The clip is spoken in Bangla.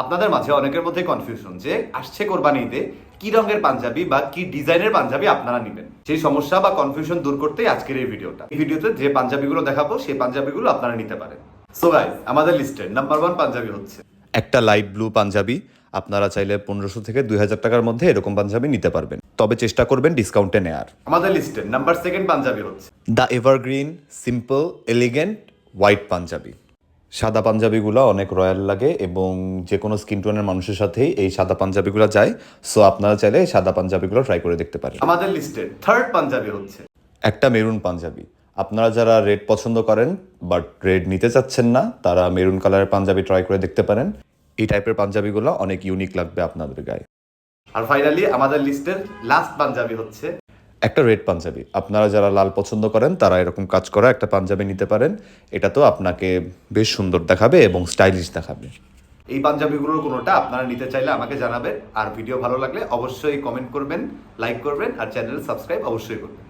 আপনাদের মাঝে অনেকের মধ্যে কনফিউশন যে আসছে কোরবানি ঈদে কি রঙের পাঞ্জাবি বা কি ডিজাইনের পাঞ্জাবি আপনারা নেবেন। সেই সমস্যা বা কনফিউশন দূর করতেই আজকের এই ভিডিওটা। এই ভিডিওতে যে পাঞ্জাবিগুলো দেখাবো সেই পাঞ্জাবিগুলো আপনারা নিতে পারেন। সো গাইস, আমাদের লিস্টের নাম্বার 1 পাঞ্জাবি হচ্ছে একটা লাইট ব্লু পাঞ্জাবি। আপনারা চাইলে 1500 থেকে 2000 টাকার মধ্যে এরকম পাঞ্জাবি নিতে পারবেন, তবে চেষ্টা করবেন ডিসকাউন্টে নেয়ার। আমাদের লিস্টের নাম্বার 2 পাঞ্জাবি হচ্ছে the evergreen simple elegant white Punjabi. সাদা পাঞ্জাবিগুলো অনেক রয়্যাল লাগে এবং যে কোনো স্কিন টোনের মানুষের সাথেই এই সাদা পাঞ্জাবিগুলো যায়। সো আপনারা চাইলে এই সাদা পাঞ্জাবিগুলো ট্রাই করে দেখতে পারেন। আমাদের লিস্টের 3rd পাঞ্জাবি হচ্ছে একটা মেরুন পাঞ্জাবি। আপনারা যারা রেড পছন্দ করেন বাট রেড নিতে চাচ্ছেন না, তারা মেরুন কালারের পাঞ্জাবি ট্রাই করে দেখতে পারেন। এই টাইপের পাঞ্জাবিগুলো অনেক ইউনিক লাগবে আপনাদের গায়ে। আর ফাইনালি আমাদের লিস্টের লাস্ট পাঞ্জাবি হচ্ছে একটা রেড পাঞ্জাবি। আপনারা যারা লাল পছন্দ করেন তারা এরকম কাজ করা একটা পাঞ্জাবি নিতে পারেন। এটা তো আপনাকে বেশ সুন্দর দেখাবে এবং স্টাইলিশ দেখাবে। এই পাঞ্জাবিগুলোর কোনোটা আপনারা নিতে চাইলে আমাকে জানাবেন। আর ভিডিও ভালো লাগলে অবশ্যই কমেন্ট করবেন, লাইক করবেন আর চ্যানেল সাবস্ক্রাইব অবশ্যই করবেন।